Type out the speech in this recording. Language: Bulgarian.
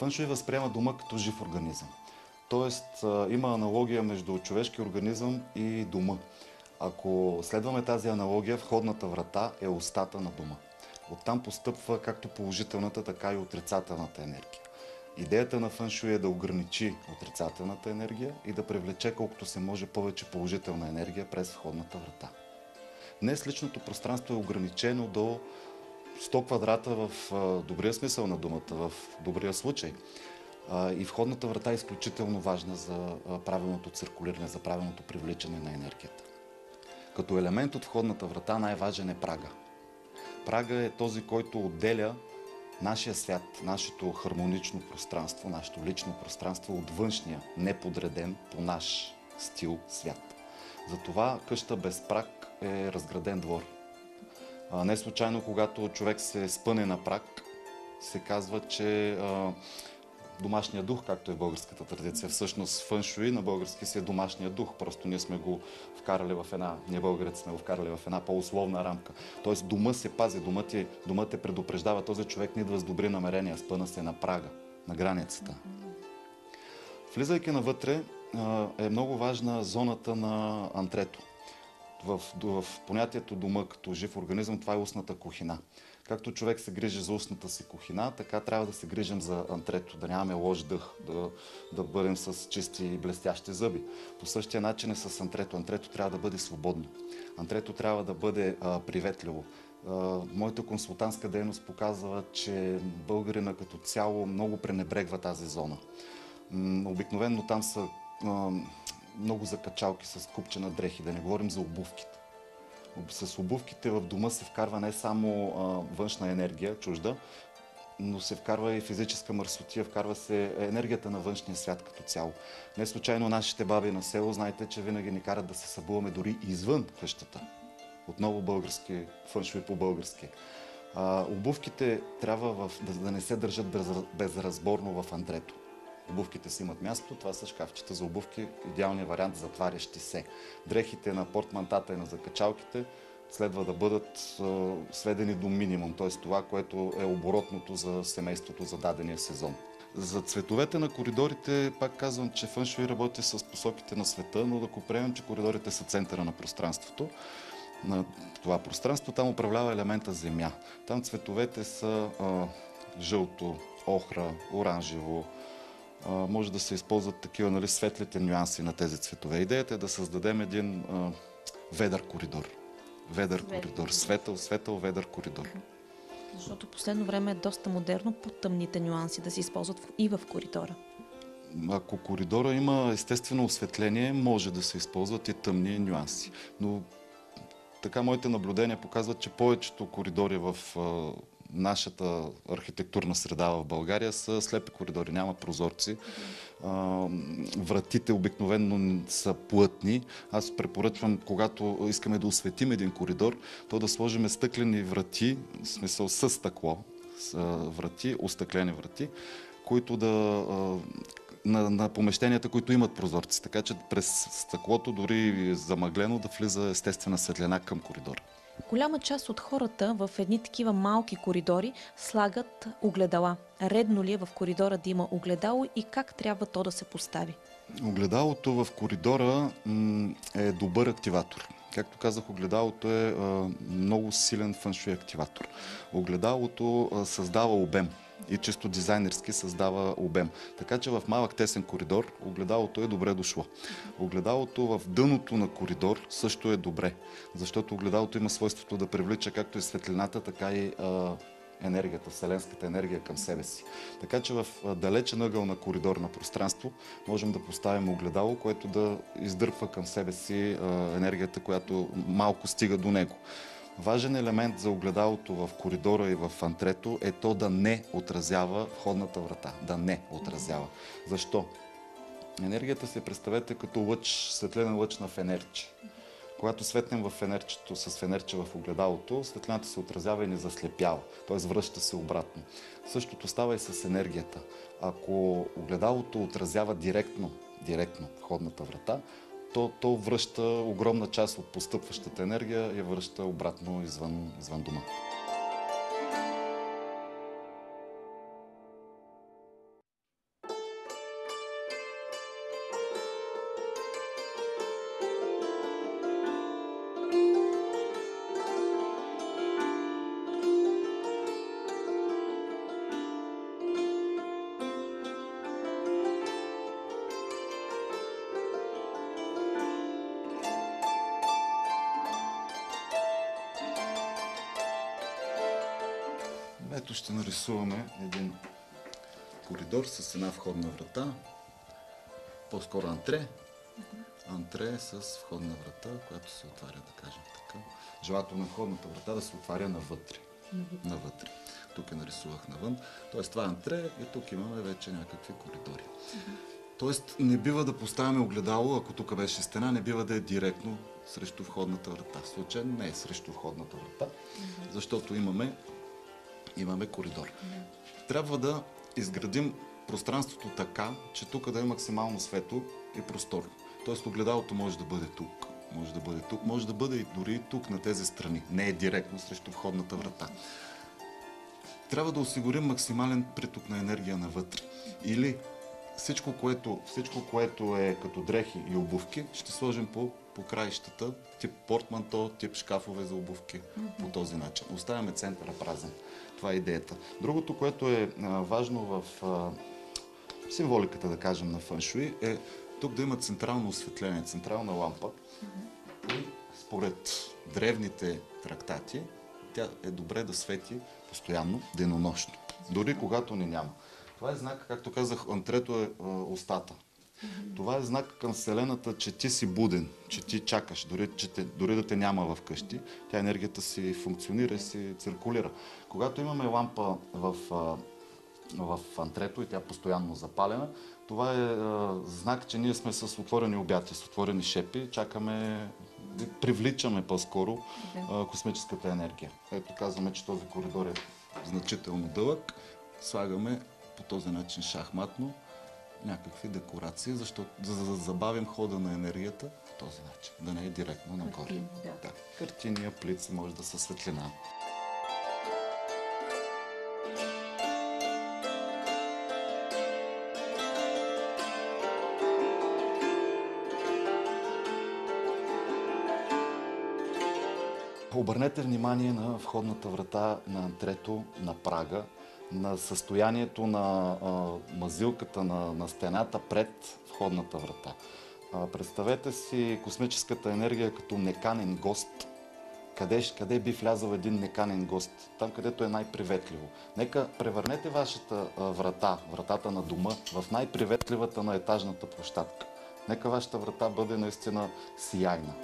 Фъншуй възприема дома като жив организъм. Тоест има аналогия между човешки организъм и дома. Ако следваме тази аналогия, входната врата е устата на дома. Оттам постъпва както положителната, така и отрицателната енергия. Идеята на фъншуй е да ограничи отрицателната енергия и да привлече колкото се може повече положителна енергия през входната врата. Днес личното пространство е ограничено до 100 квадрата в добрия смисъл на думата, в добрия случай. И входната врата е изключително важна за правилното циркулиране, за правилното привличане на енергията. Като елемент от входната врата най-важен е прага. Прага е този, който отделя нашия свят, нашето хармонично пространство, нашето лично пространство от външния, неподреден по наш стил свят. Затова къща без праг е разграден двор. Не случайно, когато човек се спъне на праг, се казва, че домашния дух, както е в българската традиция, всъщност фъншуй на български си е домашния дух. Просто ние сме го вкарали в ние българите сме го вкарали в една по-условна рамка. Тоест дома се пази, домът те предупреждава, този човек не идва с добри намерения, спъна се на прага, на границата. Влизайки навътре е много важна зоната на антрето. В понятието дома като жив организъм това е устната кухина. Както човек се грижи за устната си кухина, така трябва да се грижим за антрето, да нямаме лош дъх, да бъдем с чисти и блестящи зъби. По същия начин е с антрето. Антрето трябва да бъде свободно. Антрето трябва да бъде приветливо. Моята консултантска дейност показва, че българина като цяло много пренебрегва тази зона. Обикновено там са много закачалки с купче на дрехи, да не говорим за обувките. С обувките в дома се вкарва не само външна енергия, чужда, но се вкарва и физическа мърсотия, вкарва се енергията на външния свят като цяло. Не случайно нашите баби на село, знаете, че винаги ни карат да се събуваме дори извън къщата. Отново български, фъншуй по-български. Обувките трябва да не се държат безразборно в антрето. Обувките си имат място, това са шкафчета за обувки, идеалният вариант затварящи се. Дрехите на портмантата и на закачалките следва да бъдат сведени до минимум, т.е. това, което е оборотното за семейството за дадения сезон. За цветовете на коридорите, пак казвам, че фъншуй работи с посоките на света, но ако приемем, че коридорите са центъра на пространството, на това пространство, там управлява елемента земя. Там цветовете са жълто, охра, оранжево, може да се използват такива светлите нюанси на тези цветове. Идеята е да създадем един ведър коридор. Ведър коридор. Светъл ведър коридор. Защото последно време е доста модерно по-тъмните нюанси да се използват и в коридора. Ако коридора има естествено осветление, може да се използват и тъмни нюанси. Но така моите наблюдения показват, че повечето коридори в нашата архитектурна среда в България са слепи коридори, няма прозорци. Вратите обикновено са плътни. Аз препоръчвам, когато искаме да осветим един коридор, то да сложим стъклени врати, в смисъл с стъкло, врати, остъклени врати, които на помещенията, които имат прозорци. Така че през стъклото, дори замъглено, да влиза естествена светлина към коридора. Голяма част от хората в едни такива малки коридори слагат огледала. Редно ли е в коридора да има огледало и как трябва то да се постави? Огледалото в коридора е добър активатор. Както казах, огледалото е много силен фъншуй активатор. Огледалото създава обем и чисто дизайнерски създава обем. Така че в малък тесен коридор огледалото е добре дошло. Огледалото в дъното на коридор също е добре, защото огледалото има свойството да привлича както и светлината, така и енергията, вселенската енергия към себе си. Така че в далечен ъгъл на коридор на пространство можем да поставим огледало, което да издърпва към себе си енергията, която малко стига до него. Важен елемент за огледалото в коридора и в антрето е то да не отразява входната врата. Да не отразява. Защо? Енергията си представете като лъч, светлинен лъч на фенерче. Когато светнем в фенерчето, с фенерче в огледалото, светлината се отразява и не заслепява, т.е. връща се обратно. Същото става и с енергията. Ако огледалото отразява директно входната врата, то връща огромна част от постъпващата енергия и я връща обратно извън дома. Ето ще нарисуваме един коридор с една входна врата, по-скоро антре. Антре с входна врата, която се отваря, да кажем така. Желателно входната врата да се отваря навътре. Навътре. Тук я нарисувах навън. Тоест това е антре и тук имаме вече някакви коридори. Тоест не бива да поставяме огледало, ако тук беше стена, не бива да е директно срещу входната врата. Случайно не е срещу входната врата, защото имаме коридор. Трябва да изградим пространството така, че тук да е максимално светло и просторно. Тоест огледалото може да бъде тук, може да бъде и дори тук на тези страни. Не е директно срещу входната врата. Трябва да осигурим максимален приток на енергия навътре. Или всичко, което е като дрехи и обувки, ще сложим по краищата, тип портманто, тип шкафове за обувки, по този начин. Оставяме центъра празен. Това е идеята. Другото, което е важно в символиката, да кажем, на феншуи, е тук да има централно осветление, централна лампа. И според древните трактати, тя е добре да свети постоянно, денонощно, дори когато ни няма. Това е знак, както казах, антрето е устата. Това е знак към Вселената, че ти си буден, че ти чакаш, дори да те няма вкъщи, тя енергията си функционира и си циркулира. Когато имаме лампа в антрето и тя е постоянно запалена, това е знак, че ние сме с отворени обятия, с отворени шепи, чакаме, привличаме по-скоро космическата енергия. Ето казваме, че този коридор е значително дълъг, слагаме по този начин шахматно някакви декорации, за да забавим хода на енергията по този начин, да не е директно нагоре. Картини, аплици, може да са светлина. Обърнете внимание на входната врата на антрето, на прага, на състоянието на мазилката на стената пред входната врата. Представете си космическата енергия като неканен гост. Къде би влязъл един неканен гост? Там, където е най-приветливо. Нека превърнете вашата врата, вратата на дома, в най-приветливата на етажната площадка. Нека вашата врата бъде наистина сияйна.